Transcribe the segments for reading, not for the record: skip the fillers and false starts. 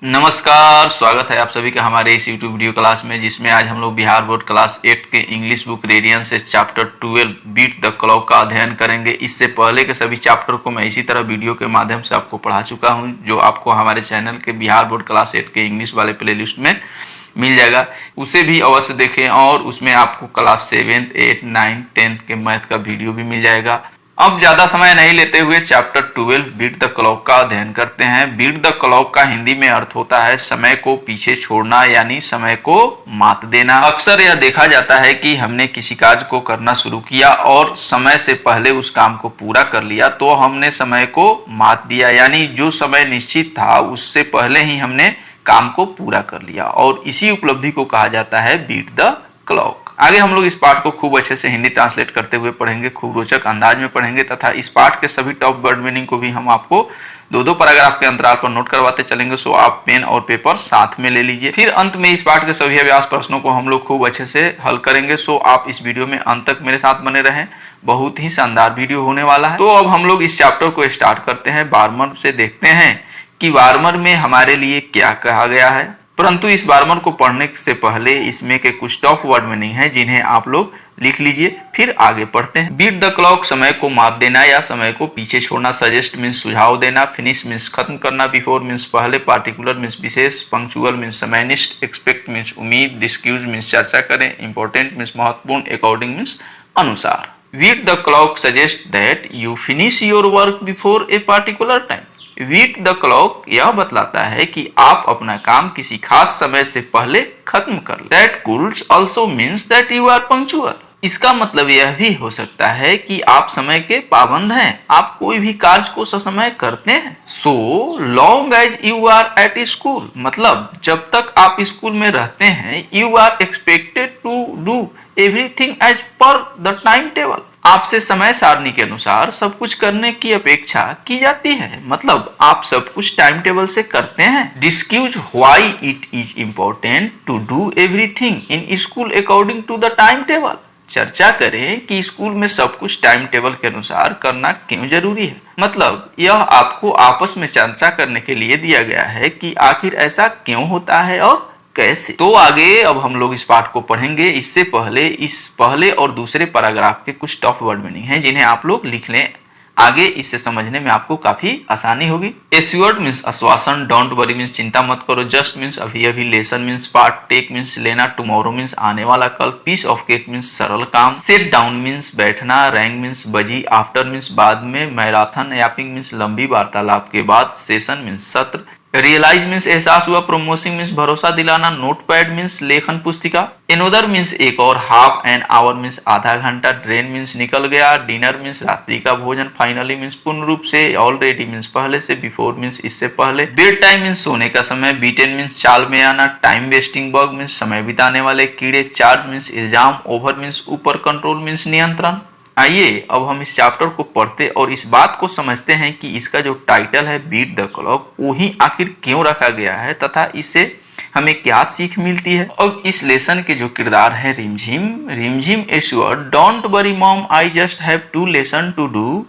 नमस्कार, स्वागत है आप सभी का हमारे इस YouTube वीडियो क्लास में, जिसमें आज हम लोग बिहार बोर्ड क्लास 8 के इंग्लिश बुक रेडियन से चैप्टर 12 बीट द क्लॉक का अध्ययन करेंगे। इससे पहले के सभी चैप्टर को मैं इसी तरह वीडियो के माध्यम से आपको पढ़ा चुका हूं, जो आपको हमारे चैनल के बिहार बोर्ड क्लास 8 के इंग्लिश वाले प्लेलिस्ट में मिल जाएगा। उसे भी अवश्य देखें और उसमें आपको क्लास 7, 8, 9, 10 के मैथ का वीडियो भी मिल जाएगा। अब ज्यादा समय नहीं लेते हुए चैप्टर 12 बीट द क्लॉक का अध्ययन करते हैं। बीट द क्लॉक का हिंदी में अर्थ होता है समय को पीछे छोड़ना, यानी समय को मात देना। अक्सर यह देखा जाता है कि हमने किसी कार्य को करना शुरू किया और समय से पहले उस काम को पूरा कर लिया तो हमने समय को मात दिया, यानी जो समय निश्चित था उससे पहले ही हमने काम को पूरा कर लिया, और इसी उपलब्धि को कहा जाता है बीट द क्लॉक। आगे हम लोग इस पाठ को खूब अच्छे से हिंदी ट्रांसलेट करते हुए पढ़ेंगे, खूब रोचक अंदाज में पढ़ेंगे, तथा इस पाठ के सभी टॉप वर्ड मीनिंग को भी हम आपको दो पैराग्राफ के अंतराल पर नोट करवाते चलेंगे। सो आप पेन और पेपर साथ में ले लीजिए। फिर अंत में इस पाठ के सभी अभ्यास प्रश्नों को हम लोग खूब अच्छे से हल करेंगे। सो आप इस वीडियो में अंत तक मेरे साथ बने रहें, बहुत ही शानदार वीडियो होने वाला है। तो अब हम लोग इस चैप्टर को स्टार्ट करते हैं। वार्मर से देखते हैं कि वार्मर में हमारे लिए क्या कहा गया है। परंतु इस वार्मर को पढ़ने से पहले इसमें के कुछ टॉप वर्ड मीनिंग है, जिन्हें आप लोग लिख लीजिए, फिर आगे पढ़ते हैं। बीट द क्लॉक समय को मात देना या समय को पीछे छोड़ना। सजेस्ट मीन्स सुझाव देना। फिनिश मीन्स खत्म करना। बिफोर मीन्स पहले। पार्टिकुलर मीन्स विशेष। पंक्चुअल मीन्स समयनिष्ठ। एक्सपेक्ट मीन्स उम्मीद। डिस्क्यूज मीन्स चर्चा करें। इंपॉर्टेंट मीन्स महत्वपूर्ण। अकॉर्डिंग मीन्स अनुसार। Beat the clock suggest that you finish your work before a particular time. Beat the clock यह बतलाता है कि आप अपना काम किसी खास समय से पहले खत्म कर लें। That could also means that you are punctual. इसका मतलब यह भी हो सकता है कि आप समय के पाबंद हैं, आप कोई भी कार्य को ससमय करते हैं। So long as you are at school, मतलब जब तक आप स्कूल में रहते हैं, you are expected to do everything as per the time table. आपसे समय सारणी के अनुसार सब कुछ करने की अपेक्षा की जाती है, मतलब आप सब कुछ टाइम टेबल से करते हैं। Discuss why it is important to do everything in school according to the time table. चर्चा करें कि स्कूल में सब कुछ टाइम टेबल के अनुसार करना क्यों जरूरी है। मतलब यह आपको आपस में चर्चा करने के लिए दिया गया है कि आखिर ऐसा क्यों होता है और कैसे। तो आगे अब हम लोग इस पाठ को पढ़ेंगे। इससे पहले इस पहले और दूसरे पैराग्राफ के कुछ टॉप वर्ड मीनिंग हैं, जिन्हें आप लोग लिख लें। आगे इससे समझने में आपको काफी आसानी होगी। एश्योर्ड मीन्स आश्वासन। डोंट वरी मीन्स चिंता मत करो। जस्ट मीन्स अभी अभी। लेसन मीन्स पाठ। टेक मीन्स लेना। टुमारो मीन्स आने वाला कल। पीस ऑफ केक मीन्स सरल काम। सिट डाउन मीन्स बैठना। रैंग मीन्स बजी। आफ्टर मीन्स बाद में। मैराथन यापिंग मीन्स लंबी वार्तालाप के बाद। सेशन मीन्स सत्र। रियलाइज मीन्स एहसास हुआ। प्रोमोसिंग मीन्स भरोसा दिलाना। नोटपैड मीन्स लेखन पुस्तिका। एनोदर मीन्स एक और। हाफ एन आवर मीन्स आधा घंटा। ड्रेन मीन्स निकल गया। डिनर मीन्स रात्रि का भोजन। फाइनली मीन्स पूर्ण रूप से। ऑलरेडी मीन्स पहले से। बिफोर मीन्स इससे पहले। बेड टाइम मीन्स सोने का समय। बीटेन मीन्स चाल में आना। टाइम वेस्टिंग बग मीन्स समय बिताने वाले कीड़े। चार्ज मीन्स इल्जाम। ओवर मीन्स ऊपर। कंट्रोल मीन्स नियंत्रण। आइए अब हम इस चैप्टर को पढ़ते और इस बात को समझते हैं कि इसका जो टाइटल है बीट द क्लॉक, वही आखिर क्यों रखा गया है तथा इससे हमें क्या सीख मिलती है। और इस लेसन के जो किरदार है Rimjhim. Rimjhim assured don't worry mom, I just have two lesson to do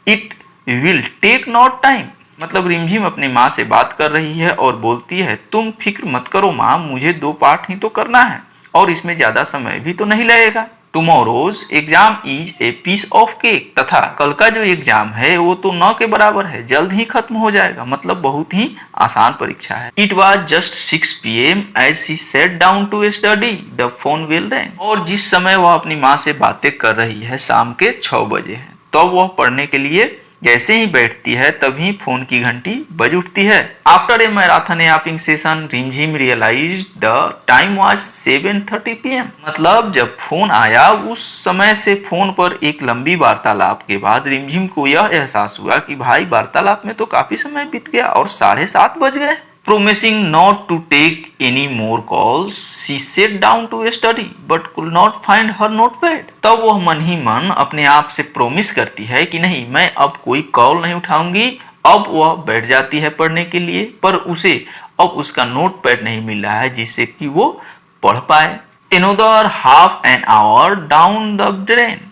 it will take not time. मतलब रिमझिम अपनी माँ से बात कर रही है और बोलती है, तुम फिक्र मत करो माँ, मुझे 2 पाठ ही तो करना है और इसमें ज्यादा समय भी तो नहीं लगेगा। Tomorrow's exam is a piece of cake, तथा कल का जो एग्जाम है वो तो 9 के बराबर है, जल्द ही खत्म हो जाएगा, मतलब बहुत ही आसान परीक्षा है। It was just 6 PM as she set down to study the phone will rang. और जिस समय वह अपनी माँ से बातें कर रही है शाम के 6 बजे है, तो वह पढ़ने के लिए जैसे ही बैठती है तभी फोन की घंटी बज उठती है। After a marathon yapping session Rimjhim realise the time was 7:30 PM। मतलब जब फोन आया उस समय से फोन पर एक लंबी वार्तालाप के बाद रिमझिम को यह एहसास हुआ कि भाई वार्तालाप में तो काफी समय बीत गया और 7:30 बज गए। Promising not to take any more calls, she sat down to study, but could not find her notepad. तब वह मन ही मन अपने आप से प्रोमिस करती है कि नहीं, मैं अब कोई कॉल नहीं उठाऊंगी। अब वह बैठ जाती है पढ़ने के लिए, पर उसे अब उसका नोटपैड नहीं मिल रहा है जिससे कि वो पढ़ पाए। Another half an hour down the drain.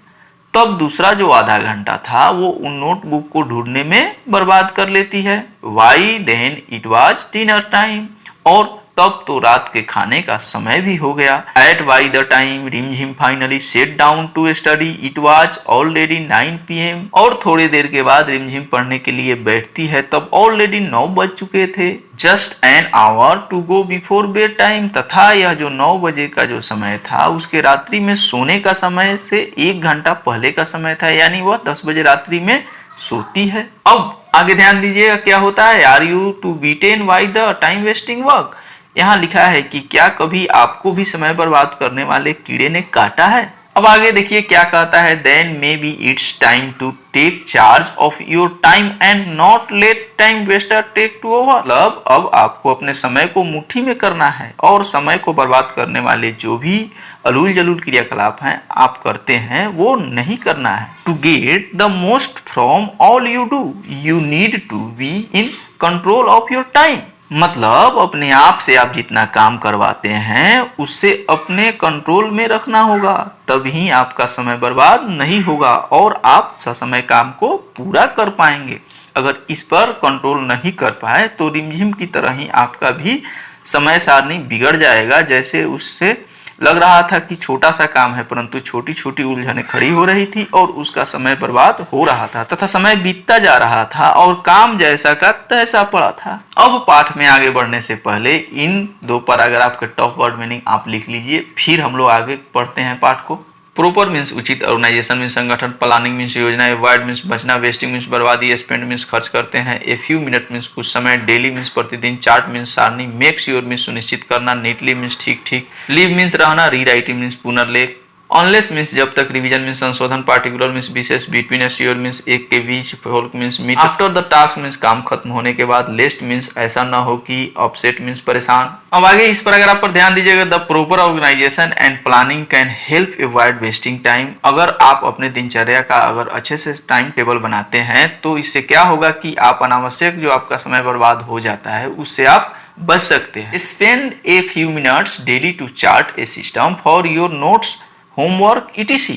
तब दूसरा जो आधा घंटा था वो उन नोटबुक को ढूंढने में बर्बाद कर लेती है। Why then it was dinner time, और तब तो रात के खाने का समय भी हो गया। At by the time Rimjhim finally set down to study it was already 9 PM, और थोड़ी देर के बाद रिमझिम पढ़ने के लिए बैठती है तब ऑलरेडी 9 बज चुके थे। Just an hour to go before bed time, तथा यह जो 9 बजे का जो समय था उसके रात्रि में सोने का समय से 1 घंटा पहले का समय था, यानी वह 10 बजे रात्रि में सोती है। अब आगे ध्यान दीजिएगा क्या होता है। Are you too beaten by the time wasting work, यहाँ लिखा है कि क्या कभी आपको भी समय बर्बाद करने वाले कीड़े ने काटा है। अब आगे देखिए क्या कहता है। Then maybe it's time to take charge of your time and not let time waster take to over, मतलब अब आपको अपने समय को मुट्ठी में करना है और समय को बर्बाद करने वाले जो भी अलूल जलूल क्रियाकलाप हैं आप करते हैं वो नहीं करना है। To get the most from all you do you need to be in control of your time, मतलब अपने आप से आप जितना काम करवाते हैं उससे अपने कंट्रोल में रखना होगा, तभी आपका समय बर्बाद नहीं होगा और आप ससमय काम को पूरा कर पाएंगे। अगर इस पर कंट्रोल नहीं कर पाए तो रिमझिम की तरह ही आपका भी समय सारणी बिगड़ जाएगा। जैसे उससे लग रहा था कि छोटा सा काम है परंतु छोटी छोटी उलझनें खड़ी हो रही थी और उसका समय बर्बाद हो रहा था तथा समय बीतता जा रहा था और काम जैसा का तैसा पड़ा था। अब पाठ में आगे बढ़ने से पहले इन 2 पैराग्राफ के टॉप वर्ड मीनिंग आप लिख लीजिए, फिर हम लोग आगे पढ़ते हैं पाठ को। प्रॉपर मीन्स उचित, ऑर्गेनाइजेशन मीन्स संगठन, प्लानिंग मीन्स योजना, अवॉइड मीन्स बचना, वेस्टिंग मीन्स बर्बादी, स्पेंड मीन्स खर्च करते हैं, ए फ्यू मिनट मीन्स कुछ समय, डेली मीन्स प्रतिदिन, चार्ट मीन्स सारणी, मेक श्योर मीन्स सुनिश्चित करना, नीटली मीन्स ठीक ठीक, लीव मीन्स रहना, रीराइटिंग मीन्स पुनर्लेख, ऑनलेस मीन्स जब तक, रिवीजन मीन्स संशोधन, पार्टिकुलर मीन्स विशेष, बिटवीन, श्योर मीन्स एक के बीच, folk means meet, after the task means काम खत्म होने के बाद, लेस्ट मीन्स ऐसा न हो कि, अपसेट मीन्स परेशान। अब आगे इस पैराग्राफ पर ध्यान दीजिएगा। The proper organisation and planning can help avoid wasting time, अगर आप अपने दिनचर्या का अगर अच्छे से टाइम टेबल बनाते हैं तो इससे क्या होगा कि आप अनावश्यक जो आपका समय बर्बाद हो जाता है उससे आप बच सकते हैं। Spend a few minutes daily to chart a system for your notes, homework etc,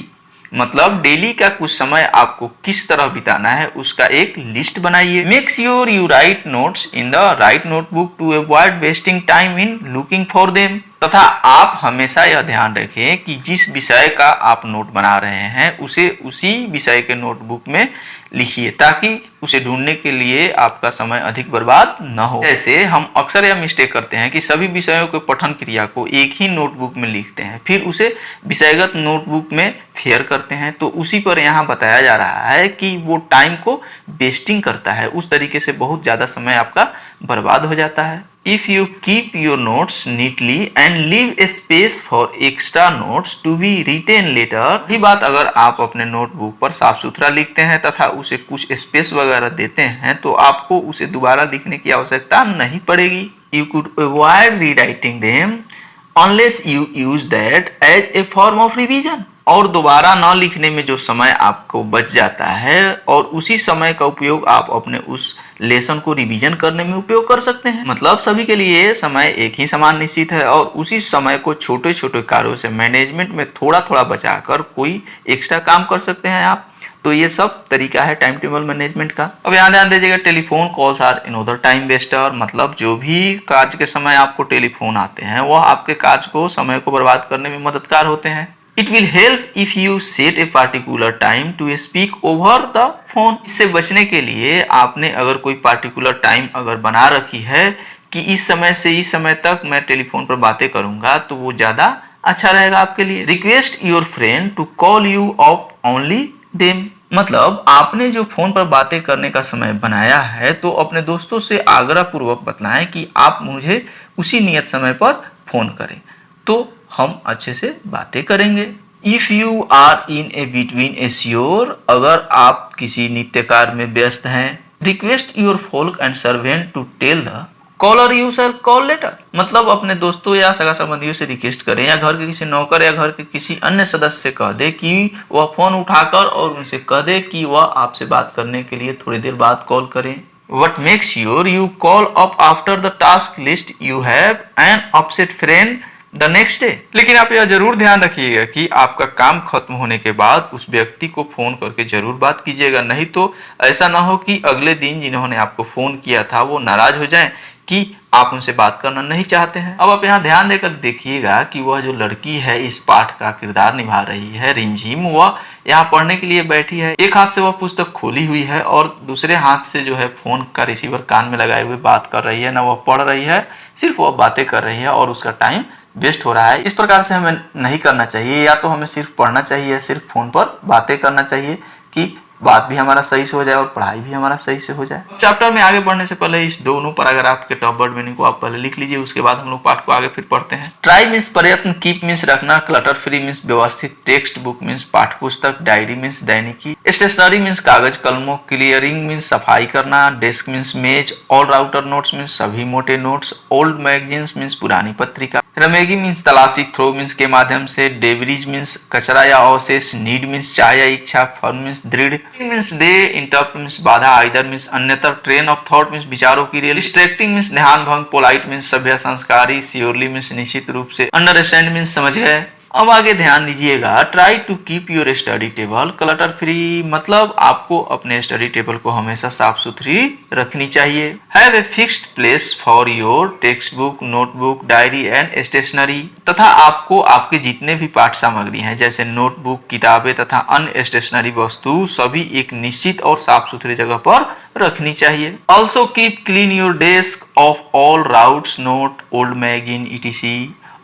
मतलब डेली का कुछ समय आपको किस तरह बिताना है उसका एक लिस्ट बनाइए। Make sure you write notes in the right notebook to avoid wasting time in looking for them, तथा आप हमेशा यह ध्यान रखें कि जिस विषय का आप नोट बना रहे हैं उसे उसी विषय के नोटबुक में लिखिए ताकि उसे ढूंढने के लिए आपका समय अधिक बर्बाद न हो। जैसे हम अक्सर यह मिस्टेक करते हैं कि सभी विषयों के पठन क्रिया को एक ही नोटबुक में लिखते हैं फिर उसे विषयगत नोटबुक में फेयर करते हैं, तो उसी पर यहाँ बताया जा रहा है कि वो टाइम को वेस्टिंग करता है, उस तरीके से बहुत ज्यादा समय आपका बर्बाद हो जाता है। If you keep your notes neatly and leave a space for extra notes to be written later, ही बात अगर आप अपने नोटबुक पर साफ सुथरा लिखते हैं तथा उसे कुछ स्पेस वगैरह देते हैं तो आपको उसे दोबारा लिखने की आवश्यकता नहीं पड़ेगी। You could avoid rewriting them unless you use that as a form of revision, और दोबारा न लिखने में जो समय आपको बच जाता है और उसी समय का उपयोग आप अपने उस लेसन को रिवीजन करने में उपयोग कर सकते हैं। मतलब सभी के लिए समय एक ही समान निश्चित है और उसी समय को छोटे छोटे कार्यों से मैनेजमेंट में थोड़ा थोड़ा बचाकर कोई एक्स्ट्रा काम कर सकते हैं आप। तो ये सब तरीका है टाइम टेबल मैनेजमेंट का। अब यहाँ ध्यान दीजिएगा, telephone calls are another time waster, मतलब जो भी कार्य के समय आपको टेलीफोन आते हैं वह आपके कार्य को समय को बर्बाद करने में मददगार होते हैं। It will help if you set a particular time to speak over the phone, इससे बचने के लिए आपने अगर कोई पार्टिकुलर टाइम अगर बना रखी है कि इस समय से इस समय तक मैं टेलीफोन पर बातें करूंगा तो वो ज्यादा अच्छा रहेगा आपके लिए। Request your friend to call you up only them, मतलब आपने जो फोन पर बातें करने का समय बनाया है तो अपने दोस्तों से आग्रह पूर्वक बतलाएं कि आप मुझे उसी नियत समय पर फोन करें तो हम अच्छे से बातें करेंगे। If you are in a between a sure, अगर आप किसी नित्य कार्य में व्यस्त हैं, request your folk and servant to tell the caller you shall call later, मतलब अपने दोस्तों या सगा संबंधियों से रिक्वेस्ट करें या घर के किसी नौकर या घर के किसी अन्य सदस्य से कह दे कि वह फोन उठाकर और उनसे कह दे कि वह आपसे बात करने के लिए थोड़ी देर बाद कॉल करें। What makes sure you call up after the task list you have an upset friend the next day. लेकिन आप यह जरूर ध्यान रखिएगा कि आपका काम खत्म होने के बाद उस व्यक्ति को फोन करके जरूर बात कीजिएगा, नहीं तो ऐसा ना हो कि अगले दिन जिन्होंने आपको फोन किया था वो नाराज हो जाएं कि आप उनसे बात करना नहीं चाहते हैं। अब आप यहाँ ध्यान देकर देखिएगा कि वह जो लड़की है इस पाठ का किरदार निभा रही है रिमझिम, वह यहाँ पढ़ने के लिए बैठी है। एक हाथ से वह पुस्तक खोली हुई है और दूसरे हाथ से जो है फोन का रिसीवर कान में लगाए हुए बात कर रही है। ना वह पढ़ रही है, सिर्फ वह बातें कर रही है और उसका टाइम वेस्ट हो रहा है। इस प्रकार से हमें नहीं करना चाहिए। या तो हमें सिर्फ पढ़ना चाहिए, सिर्फ फोन पर बातें करना चाहिए कि बात भी हमारा सही से हो जाए और पढ़ाई भी हमारा सही से हो जाए। चैप्टर में आगे बढ़ने से पहले इस दोनों पैराग्राफ के टॉप वर्ड मीनिंग को आप पहले लिख लीजिए, उसके बाद हम लोग पाठ को आगे फिर पढ़ते हैं। ट्राई मीन्स प्रयत्न, कीप मीन्स रखना, क्लटर फ्री मीन्स व्यवस्थित, टेक्स्ट बुक मीन्स पाठ्य पुस्तक, डायरी मीन्स दैनिकी, स्टेशनरी मीन्स कागज कलमों, क्लियरिंग मीन्स सफाई करना, डेस्क मीन्स मेज, ऑल राउटर नोट्स मीन्स सभी मोटे नोट्स, ओल्ड मैगजीन्स मीन्स पुरानी पत्रिका, रमेगी मीन्स तलाशी, थ्रो मीन्स के माध्यम से, डेबरीज मीन्स कचरा या अवशेष, नीड मीन्स चाह या इच्छा, फर्म मीन्स दृढ़, मीन्स दे, इंटरप्ट मीन्स बाधा, आइदर मीन्स अन्यतर, ट्रेन ऑफ थॉट मीन्स विचारों की रेल, डिस्ट्रैक्टिंग मीन्स ध्यान भंग, पोलाइट मीन्स सभ्य संस्कारी, श्योरली मीन्स निश्चित रूप से, अंडरस्टैंड मीन्स समझ गए। अब आगे ध्यान दीजिएगा, try to keep your study table clutter free, मतलब आपको अपने स्टडी टेबल को हमेशा साफ सुथरी रखनी चाहिए। Have a fixed place for your text book, notebook, diary and stationery, तथा आपको आपके जितने भी पाठ सामग्री हैं जैसे नोटबुक, किताबें तथा अन्य स्टेशनरी वस्तु सभी एक निश्चित और साफ सुथरे जगह पर रखनी चाहिए। Also keep clean your desk of all routes, note, old magazine etc,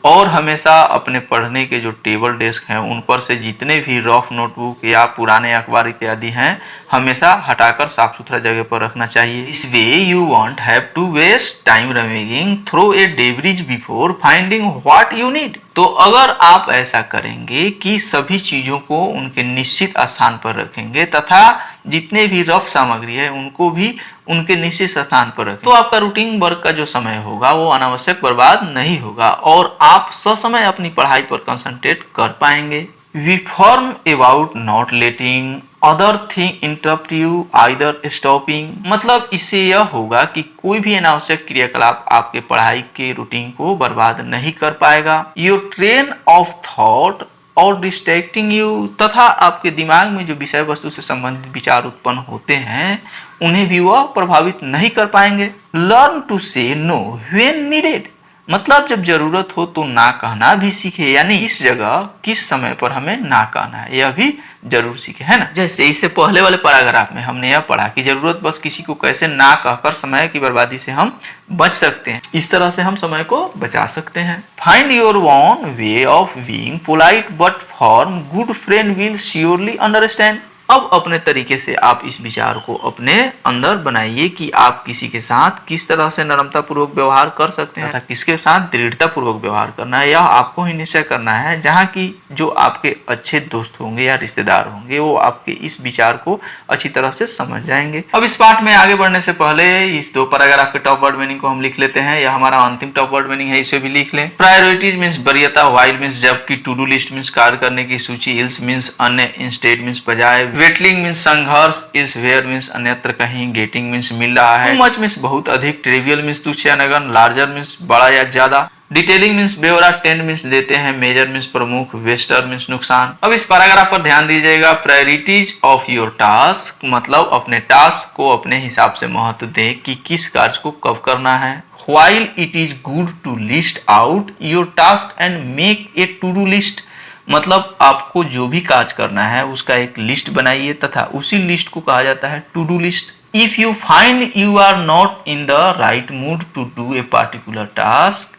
और हमेशा अपने पढ़ने के जो टेबल डेस्क हैं उन पर से जितने भी रफ नोटबुक या पुराने अखबार इत्यादि हैं हमेशा हटाकर साफ सुथरा जगह पर रखना चाहिए। इस way you won't have to waste time rummaging through a debris before finding what you need. तो अगर आप ऐसा करेंगे कि सभी चीजों को उनके निश्चित स्थान पर रखेंगे तथा जितने भी रफ सामग्री है उनको भी उनके निश्चित स्थान पर रखें, तो आपका रूटीन वर्क का जो समय होगा वो अनावश्यक बर्बाद नहीं होगा और आप ससमय अपनी पढ़ाई पर कंसंट्रेट कर पाएंगे। We form about not letting other thing interrupt you either stopping, मतलब इससे यह होगा कि कोई भी अनावश्यक क्रियाकलाप आपके पढ़ाई के रूटीन को बर्बाद नहीं कर पाएगा। योर ट्रेन ऑफ थॉट और डिस्ट्रैक्टिंग यू, तथा आपके दिमाग में जो विषय वस्तु से संबंधित विचार उत्पन्न होते हैं उन्हें भी वह प्रभावित नहीं कर पाएंगे। लर्न टू से नो व्हेन नीडेड, मतलब जब जरूरत हो तो ना कहना भी सीखे, यानी इस जगह किस समय पर हमें ना कहना है यह भी जरूर सीखे, है ना। जैसे इससे पहले वाले पैराग्राफ में हमने यह पढ़ा कि जरूरत बस किसी को कैसे ना कहकर समय की बर्बादी से हम बच सकते हैं, इस तरह से हम समय को बचा सकते हैं। Find your own way of being polite but form good friend will surely understand. अब अपने तरीके से आप इस विचार को अपने अंदर बनाइए कि आप किसी के साथ किस तरह से नम्रता पूर्वक व्यवहार कर सकते हैं तथा किसके साथ दृढ़ता पूर्वक व्यवहार करना है, यह आपको ही निश्चय करना है। जहाँ की जो आपके अच्छे दोस्त होंगे या रिश्तेदार होंगे वो आपके इस विचार को अच्छी तरह से समझ जाएंगे। अब इस पाठ में आगे बढ़ने से पहले इस दो पैराग्राफ के टॉप वर्ड मीनिंग को हम लिख लेते हैं। यह हमारा अंतिम टॉप वर्ड मीनिंग है, इसे भी लिख लें। प्रायोरिटीज मीन्स वरीयता, व्हाइल मीन्स जबकि, टू डू लिस्ट मीन्स कार्य करने की सूची, इल्स मीन्स अन्य, इंस्टेड मीन्स बजाय, वेटलिंग मीन्स संघर्ष, इस वेयर मीन्स अन्यत्र कहीं, गेटिंग मीन्स मिल रहा है, टू मच मीन्स बहुत अधिक, ट्रिवियल मीन्स तुच्छ या नगण्य, लार्जर मीन्स बड़ा या ज्यादा, डिटेलिंग मीन्स ब्यौरा, टेंड मीन्स देते हैं, मेजर मीन्स प्रमुख, वेस्टर मीन्स नुकसान। अब इस पैराग्राफ पर ध्यान दीजिएगा। प्रायोरिटीज ऑफ योर टास्क, मतलब अपने टास्क को अपने हिसाब से महत्व दें कि किस कार्य को कब करना है। While it is good to list out your task and make a to-do list, मतलब आपको जो भी कार्य करना है उसका एक लिस्ट बनाइए तथा उसी लिस्ट को कहा जाता है to do list. If you find you are not in the right mood to do a particular task,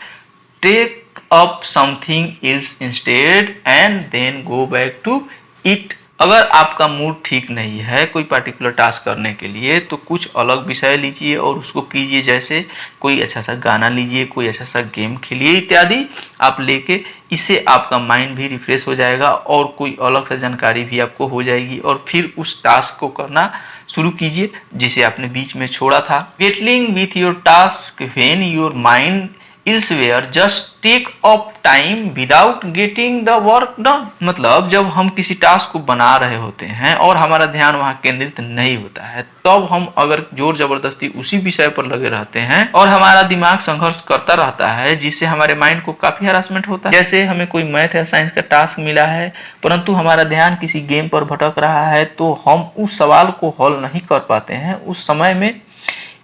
take up something else instead and then go back to it. अगर आपका mood ठीक नहीं है कोई पार्टिकुलर टास्क करने के लिए तो कुछ अलग विषय लीजिए और उसको कीजिए, जैसे कोई अच्छा सा गाना लीजिए, कोई अच्छा सा गेम खेलिए इत्यादि आप लेके, इससे आपका माइंड भी रिफ्रेश हो जाएगा और कोई अलग सा जानकारी भी आपको हो जाएगी और फिर उस टास्क को करना शुरू कीजिए जिसे आपने बीच में छोड़ा था। Getting with your task when your mind elsewhere just take up time without getting the work done। मतलब जब हम किसी टास्क को बना रहे होते हैं और हमारा ध्यान वहां केंद्रित नहीं होता है, तब हम अगर जोर जबरदस्ती उसी विषय पर लगे रहते हैं और हमारा दिमाग संघर्ष करता रहता है, जिससे हमारे माइंड को काफी हरासमेंट होता है। जैसे हमें कोई मैथ या साइंस का टास्क मिला है परंतु हमारा ध्यान किसी गेम पर भटक रहा है, तो हम उस सवाल को हल नहीं कर पाते हैं। उस समय में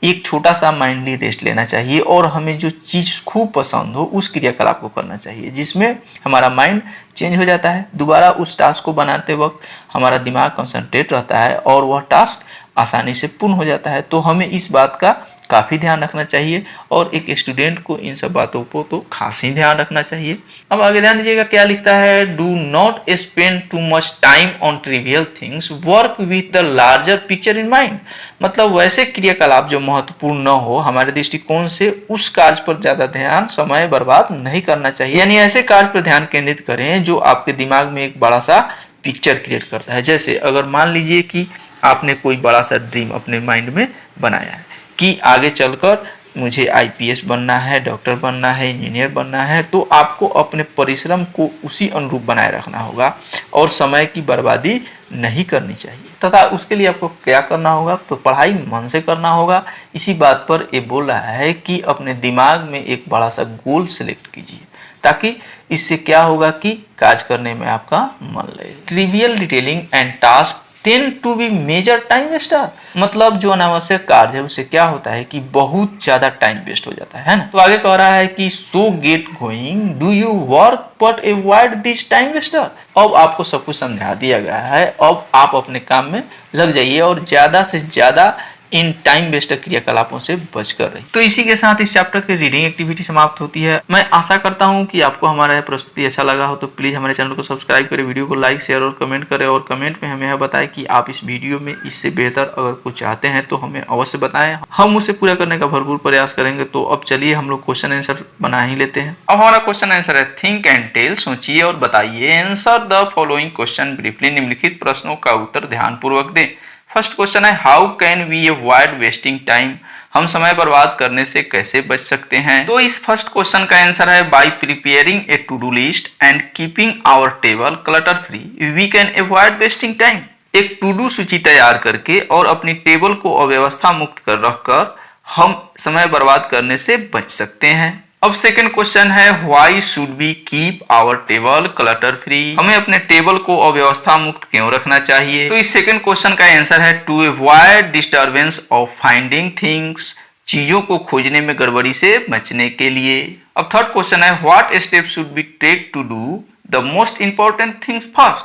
एक छोटा सा माइंडली रेस्ट लेना चाहिए और हमें जो चीज खूब पसंद हो उस क्रियाकलाप को करना चाहिए, जिसमें हमारा माइंड चेंज हो जाता है। दोबारा उस टास्क को बनाते वक्त हमारा दिमाग कंसंट्रेट रहता है और वह टास्क आसानी से पूर्ण हो जाता है। तो हमें इस बात का काफ़ी ध्यान रखना चाहिए और एक स्टूडेंट को इन सब बातों को तो खास ही ध्यान रखना चाहिए। अब आगे ध्यान दीजिएगा क्या लिखता है, do not spend too much time on trivial things, work with the larger picture in mind. मतलब वैसे क्रियाकलाप जो महत्वपूर्ण न हो, हमारे दृष्टिकोण से उस कार्य पर ज्यादा ध्यान समय बर्बाद नहीं करना चाहिए। यानी ऐसे कार्य पर ध्यान केंद्रित करें जो आपके दिमाग में एक बड़ा सा पिक्चर क्रिएट करता है। जैसे अगर मान लीजिए कि आपने कोई बड़ा सा ड्रीम अपने माइंड में बनाया है कि आगे चलकर मुझे आईपीएस बनना है, डॉक्टर बनना है, इंजीनियर बनना है, तो आपको अपने परिश्रम को उसी अनुरूप बनाए रखना होगा और समय की बर्बादी नहीं करनी चाहिए। तथा उसके लिए आपको क्या करना होगा, तो पढ़ाई मन से करना होगा। इसी बात पर ये बोल रहा है कि अपने दिमाग में एक बड़ा सा गोल सेलेक्ट कीजिए, ताकि इससे क्या होगा कि कार्य करने में आपका मन लगे। Trivial detailing and task tend to be major time waster. मतलब जो अनावश्यक कार्य है उससे क्या होता है कि बहुत ज्यादा टाइम वेस्ट हो जाता है ना। तो आगे कह रहा है कि सो get going, do you work but avoid this time Wester. अब आपको सब कुछ समझा दिया गया है, अब आप अपने काम में लग जाइए और ज्यादा से ज्यादा इन टाइम वेस्टर क्रियाकलापों से बचकर रही। तो इसी के साथ इस चैप्टर की रीडिंग एक्टिविटी समाप्त होती है। मैं आशा करता हूं कि आपको हमारा यह प्रस्तुति अच्छा लगा हो, तो प्लीज हमारे चैनल को सब्सक्राइब करें, वीडियो को लाइक शेयर और कमेंट करें और कमेंट में हमें यह बताएं कि आप इस वीडियो में इससे बेहतर अगर कुछ चाहते हैं तो हमें अवश्य बताएं, हम उसे पूरा करने का भरपूर प्रयास करेंगे। तो अब चलिए हम लोग क्वेश्चन आंसर बना ही लेते हैं। अब हमारा क्वेश्चन आंसर है, थिंक एंड टेल, सोचिए और बताइए। Answer the following question briefly, निम्नलिखित प्रश्नों का उत्तर ध्यानपूर्वक दें। फर्स्ट क्वेश्चन है, how can we avoid wasting time, हम समय बर्बाद करने से कैसे बच सकते हैं। तो इस फर्स्ट क्वेश्चन का आंसर है, by preparing a to do list and keeping our table clutter free we can avoid wasting time. एक टू डू सूची तैयार करके और अपनी टेबल को अव्यवस्था मुक्त कर रखकर हम समय बर्बाद करने से बच सकते हैं। अब सेकंड क्वेश्चन है, why should we keep our table clutter free, हमें अपने टेबल को अव्यवस्था मुक्त क्यों रखना चाहिए। तो इस सेकंड क्वेश्चन का आंसर है, to avoid disturbance of finding things, चीजों को खोजने में गड़बड़ी से बचने के लिए। अब थर्ड क्वेश्चन है, what step should we take to do the most important things first,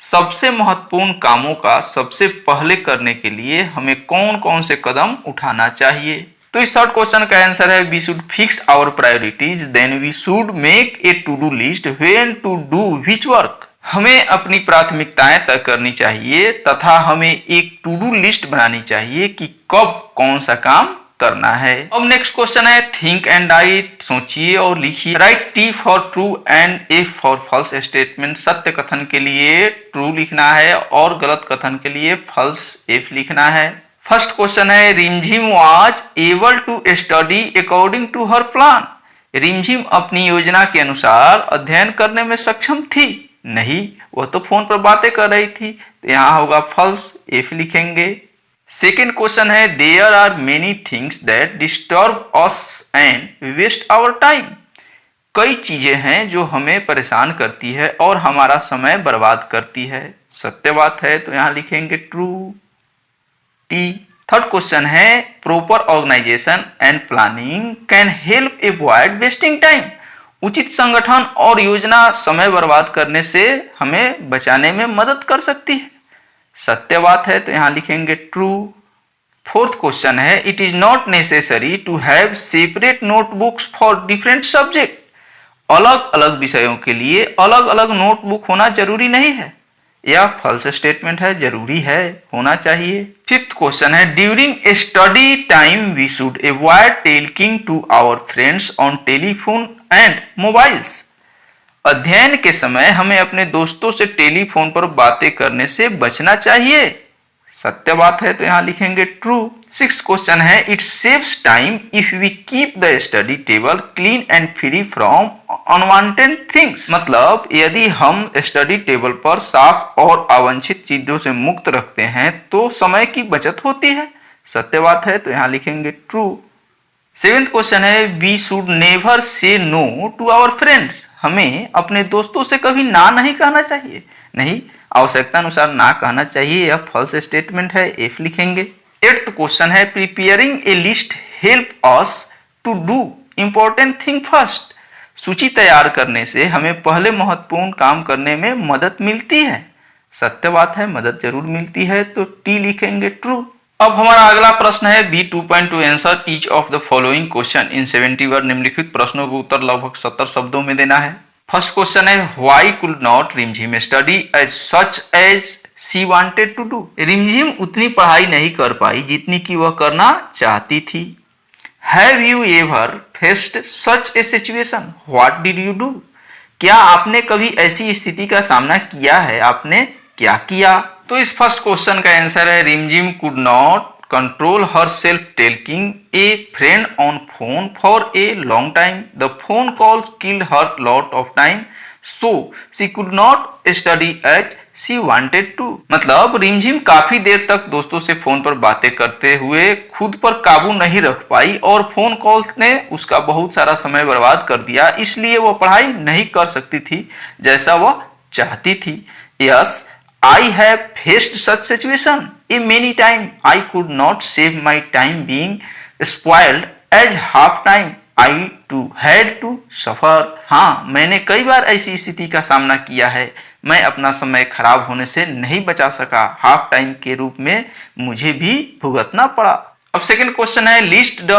सबसे महत्वपूर्ण कामों का सबसे पहले करने के लिए हमें कौन कौन से कदम उठाना चाहिए। तो इस थर्ड क्वेश्चन का आंसर है, we should fix our priorities then we should make a to do list when to do which work, हमें अपनी प्राथमिकताएं तय करनी चाहिए तथा हमें एक टू डू लिस्ट बनानी चाहिए कि कब कौन सा काम करना है। अब नेक्स्ट क्वेश्चन है, थिंक एंड राइट, सोचिए और लिखिए। Write T for true and F for false statement, सत्य कथन के लिए ट्रू लिखना है और गलत कथन के लिए फॉल्स एफ लिखना है। फर्स्ट क्वेश्चन है, Rimjhim was able to study according to her plan, Rimjhim अपनी योजना के अनुसार अध्ययन करने में सक्षम थी नहीं, वह तो फोन पर बातें कर रही थी, तो यहाँ होगा फॉल्स एफ लिखेंगे। सेकेंड क्वेश्चन है, there are many things that disturb us and waste our time, कई चीजें हैं जो हमें परेशान करती है और हमारा समय बर्बाद करती है, सत्य बात है, तो यहाँ लिखेंगे ट्रू टी। थर्ड क्वेश्चन है, proper organisation and planning can help avoid wasting time, उचित संगठन और योजना समय बर्बाद करने से हमें बचाने में मदद कर सकती है, सत्य बात है, तो यहां लिखेंगे ट्रू। फोर्थ क्वेश्चन है, it is not necessary to have separate notebooks for different subject, अलग अलग विषयों के लिए अलग अलग नोटबुक होना जरूरी नहीं है, यह फॉल्स स्टेटमेंट है, जरूरी है, होना चाहिए। फिफ्थ क्वेश्चन है, during study time we should avoid talking to our friends on telephone and mobiles, अध्ययन के समय हमें अपने दोस्तों से टेलीफोन पर बातें करने से बचना चाहिए, सत्य बात है, तो यहां लिखेंगे ट्रू। सिक्स्थ क्वेश्चन है, it saves time if we keep the study table clean and free from unwanted things. मतलब यदि हम स्टडी टेबल पर साफ और अवांछित चीजों से मुक्त रखते हैं तो समय की बचत होती है। सत्य बात है, तो यहां लिखेंगे ट्रू। सेवेंथ क्वेश्चन है, we should never say no to our friends. हमें अपने दोस्तों से कभी ना नहीं कहना चाहिए। नहीं, आवश्यकता अनुसार ना कहना चाहिए, यह फॉल्स स्टेटमेंट है, एफ लिखेंगे। एट्थ क्वेश्चन है, preparing a list help us to do important thing first. सूची तैयार करने से हमें पहले महत्वपूर्ण काम करने में मदद मिलती है। सत्य बात है, मदद जरूर मिलती है, तो टी लिखेंगे ट्रू। अब हमारा अगला प्रश्न है, B 2.2 answer each of the following question in 70 word. निम्नलिखित प्रश्नों का उत्तर लगभग 70 शब्दों में देना है। फर्स्ट क्वेश्चन है, why could not Rimjhim study as such as she wanted to do. Rimjhim उतनी पढ़ाई नहीं कर पाई जितनी कि वह करना चाहती थी। Have you ever faced such A situation, what did you do. क्या आपने कभी ऐसी स्थिति का सामना किया है, आपने क्या किया। तो इस फर्स्ट क्वेश्चन का आंसर है, Rimjhim could not control her self taking a friend on phone for a long time. The phone calls killed her lot of time, so she could not study as she wanted to. मतलब रिमझिम काफी देर तक दोस्तों से phone पर बातें करते हुए खुद पर काबू नहीं रख पाई और फोन कॉल्स ने उसका बहुत सारा समय बर्बाद कर दिया, इसलिए वह पढ़ाई नहीं कर सकती थी जैसा वह चाहती थी। Yes, I have faced such situation a many time. I could not save my time being spoiled as half time I too had to suffer. हाँ, मैंने कई बार ऐसी स्थिति का सामना किया है। मैं अपना समय खराब होने से नहीं बचा सका, हाफ टाइम के रूप में मुझे भी भुगतना पड़ा। अब सेकंड क्वेश्चन है, list the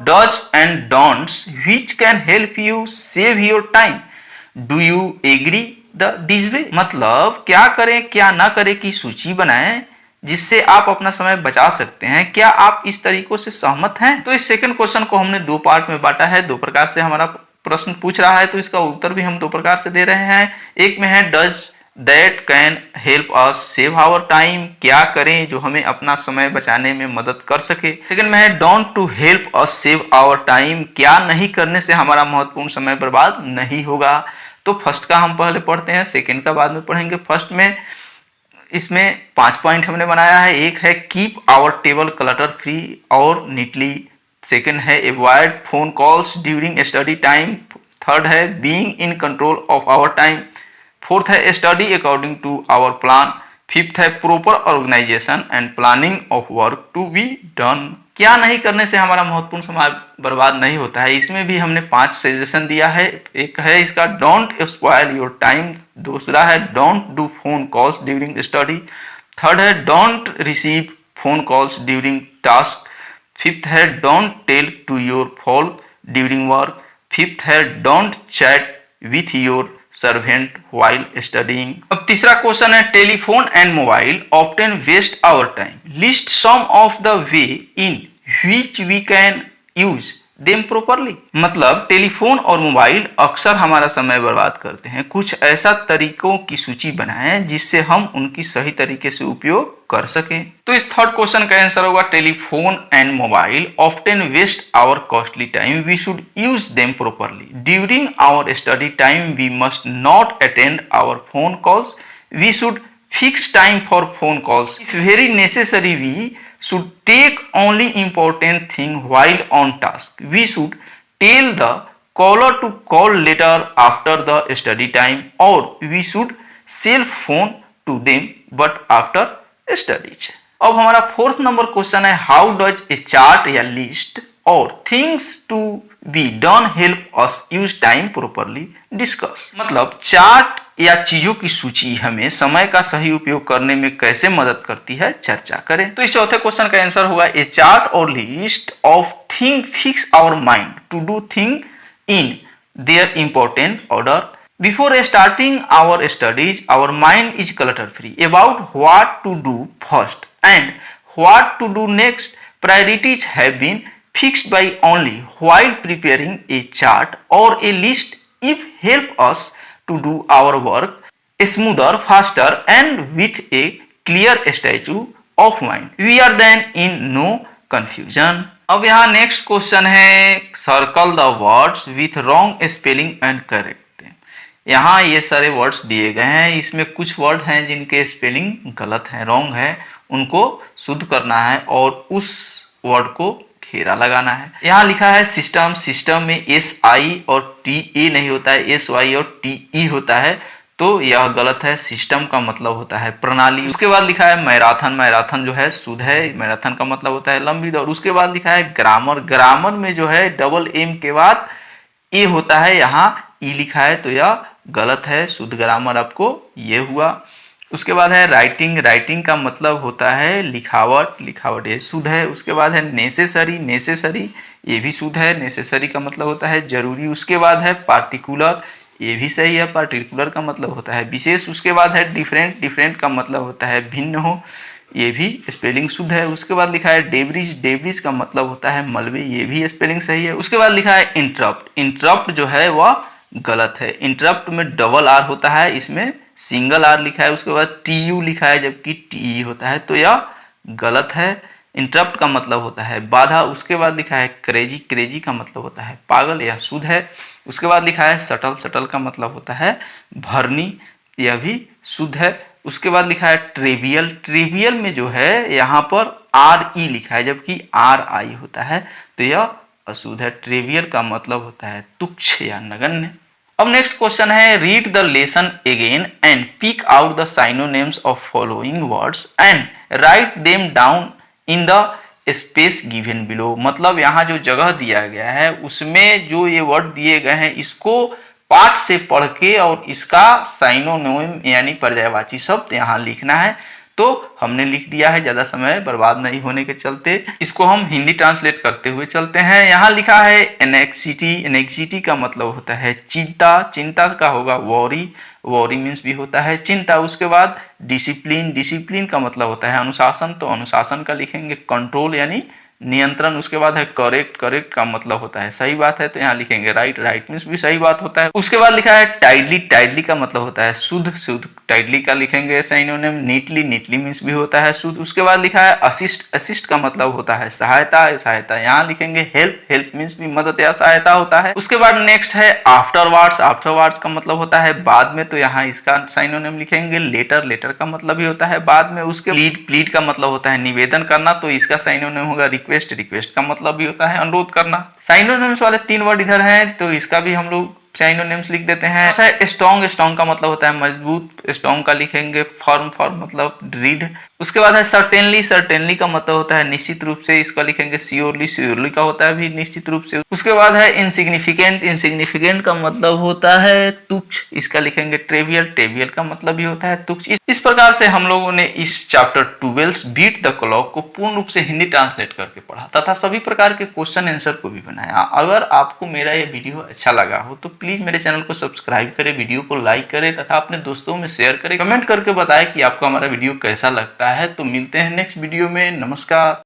dos and don'ts which can help you save your time. Do you agree this way. मतलब क्या करें क्या ना करें की सूची बनाएं जिससे आप अपना समय बचा सकते हैं। क्या आप इस तरीकों से सहमत हैं। तो इस सेकंड क्वेश्चन को हमने दो पार्ट में बांटा है, दो प्रकार से हमारा प्रश्न पूछ रहा है, तो इसका उत्तर भी हम दो प्रकार से दे रहे हैं। एक में है, dos that can help us save our time. क्या करें जो हमें अपना समय बचाने में मदद कर सके। सेकंड में है, don't to help us save our time. क्या नहीं करने से हमारा महत्वपूर्ण समय बर्बाद नहीं होगा। तो फर्स्ट का हम पहले पढ़ते हैं, सेकंड का बाद में पढ़ेंगे। फर्स्ट में इसमें 5 पॉइंट हमने बनाया है। एक है, keep our table clutter free और नीटली। सेकंड है, avoid phone calls during study time. Third है, being in control of our time. Fourth है, study according to our plan. Fifth है, proper organisation and planning of work to be done. क्या नहीं करने से हमारा महत्वपूर्ण समय बर्बाद नहीं होता है, इसमें भी हमने 5 सजेशन दिया है। एक है इसका, डोंट स्पॉइल योर टाइम। दूसरा है, don't do phone calls during study. Third है, don't receive phone calls during task. Fifth है, don't tell to your fall during work. Fifth है, don't chat with your servant while studying. अब तीसरा question है, telephone and mobile often waste our time. List some of the way in which we can use them properly. मतलब telephone और mobile अक्सर हमारा समय बर्बाद करते हैं, कुछ ऐसा तरीकों की सूची बनाएं जिससे हम उनकी सही तरीके से उपयोग कर सकें। तो इस थर्ड क्वेश्चन का आंसर होगा, telephone and mobile often waste our costly time, we should use them properly. During our study time we must not attend our phone calls, we should fix time for phone calls. If very necessary we should take only important thing while on task. We should tell the caller to call later after the study time, or we should cell phone to them but after studies. अब हमारा fourth number question है, how does a chart या list और things to be done help us use time properly discuss. मतलब chart या चीजों की सूची हमें समय का सही उपयोग करने में कैसे मदद करती है, चर्चा करें। तो इस चौथे क्वेश्चन का आंसर होगा, ए चार्ट और list of thing fix our mind to do thing in their important order. Before starting our studies our mind is clutter free about what to do first and what to do next. Priorities have been fixed by only while preparing a chart or a list if help us to do our work smoother, faster and with a clear statue of mind. We are then in no confusion. अब यहाँ next question है, circle the words with wrong spelling and correct. यहाँ ये सारे words दिए गए हैं, इसमें कुछ वर्ड हैं जिनके स्पेलिंग गलत है, रॉन्ग है, उनको शुद्ध करना है और उस वर्ड को घेरा लगाना है। यहाँ लिखा है सिस्टम, सिस्टम में एस आई और टी ए नहीं होता है, एस वाई और टी ई होता है, तो यह गलत है। सिस्टम का मतलब होता है प्रणाली। उसके बाद लिखा है मैराथन, मैराथन जो है शुद्ध है, मैराथन का मतलब होता है लंबी दौड़। उसके बाद लिखा है ग्रामर, ग्रामर में जो है डबल एम के बाद ए होता है, यहाँ ई लिखा है तो यह गलत है, शुद्ध ग्रामर आपको ये हुआ। उसके बाद है राइटिंग, राइटिंग का मतलब होता है लिखावट, लिखावट ये शुद्ध है। उसके बाद है नेसेसरी, नेसेसरी ये भी शुद्ध है, नेसेसरी का मतलब होता है जरूरी। उसके बाद है पार्टिकुलर, ये भी सही है, पार्टिकुलर का मतलब होता है विशेष। उसके बाद है डिफरेंट, डिफरेंट का मतलब होता है भिन्न हो, ये भी स्पेलिंग शुद्ध है। उसके बाद लिखा है डेब्रिज, डेब्रिज का मतलब होता है मलबे, ये भी स्पेलिंग सही है। उसके बाद लिखा है इंटरप्ट, इंटरप्ट जो है वह गलत है। इंटरप्ट में डबल आर होता है, इसमें सिंगल आर लिखा है। उसके बाद टी यू लिखा है जबकि टी होता है, तो यह गलत है। इंटरप्ट का मतलब होता है बाधा। उसके बाद लिखा है क्रेजी, क्रेजी का मतलब होता है पागल, यह शुद्ध है। उसके बाद लिखा है सटल, सटल का मतलब होता है भरनी, यह भी शुद्ध है। उसके बाद लिखा है ट्रिवियल, ट्रिवियल में जो है यहाँ पर आर ई लिखा है जबकि आर आई होता है, तो यह अशुद्ध है। ट्रिवियल का मतलब होता है तुच्छ या नगण्य। अब नेक्स्ट क्वेश्चन है, read the lesson again and pick out the synonyms of following words and write them down in the space given below. मतलब यहाँ जो जगह दिया गया है उसमें जो ये वर्ड दिए गए हैं इसको पाठ से पढ़ के और इसका साइनोनिम यानी पर्यायवाची शब्द यहाँ लिखना है। तो हमने लिख दिया है, ज्यादा समय बर्बाद नहीं होने के चलते इसको हम हिंदी ट्रांसलेट करते हुए चलते हैं। यहाँ लिखा है एनेक्सिटी, एनेक्सिटी का मतलब होता है चिंता, चिंता का होगा वॉरी, वॉरी मीन्स भी होता है चिंता। उसके बाद डिसिप्लिन, डिसिप्लिन का मतलब होता है अनुशासन, तो अनुशासन का लिखेंगे कंट्रोल यानी नियंत्रण। उसके बाद है करेक्ट, करेक्ट का मतलब होता है सही बात है, तो यहाँ लिखेंगे राइट, राइट मीन्स भी सही बात होता है। उसके बाद लिखा है टाइडली, टाइडली का मतलब होता है शुद्ध, शुद्ध टाइडली का लिखेंगे साइनोनिम। नीटली, नीटली मीन्स भी होता है शुद्ध। उसके बाद लिखा है असिस्ट, असिस्ट का मतलब होता है सहायता, सहायता यहाँ लिखेंगे हेल्प, हेल्प मीन्स भी मदद या सहायता होता है। उसके बाद नेक्स्ट है आफ्टरवर्ड्स, आफ्टरवर्ड्स का मतलब होता है बाद में, तो यहाँ इसका साइनोनिम लिखेंगे लेटर, लेटर का मतलब भी होता है बाद में। उसके प्लीड, प्लीड का मतलब होता है निवेदन करना, तो इसका साइनोनिम होगा रिक्वेस्ट, रिक्वेस्ट का मतलब भी होता है अनुरोध करना। साइनोनिम्स वाले 3 वर्ड इधर हैं, तो इसका भी हम लोग साइनोनिम्स लिख देते हैं। स्ट्रॉन्ग, स्ट्रॉन्ग का मतलब होता है मजबूत, स्ट्रॉन्ग का लिखेंगे फर्म, फर्म मतलब दृढ़। उसके बाद है सर्टेनली, सर्टेनली का मतलब होता है निश्चित रूप से, इसका लिखेंगे श्योरली, श्योरली का होता है भी निश्चित रूप से। उसके बाद है इनसिग्निफिकेंट, इनसिग्निफिकेंट का मतलब होता है तुच्छ, इसका लिखेंगे ट्रिवियल, ट्रिवियल का मतलब भी होता है तुच्छ। इस प्रकार से हम लोगों ने इस चैप्टर 12 बीट द क्लॉक को पूर्ण रूप से हिंदी ट्रांसलेट करके पढ़ा तथा सभी प्रकार के क्वेश्चन आंसर को भी बनाया। अगर आपको मेरा ये वीडियो अच्छा लगा हो तो प्लीज मेरे चैनल को सब्सक्राइब करें, वीडियो को लाइक करें तथा अपने दोस्तों में शेयर करें, कमेंट करके बताएं कि आपको हमारा वीडियो कैसा लगता है। तो मिलते हैं नेक्स्ट वीडियो में, नमस्कार।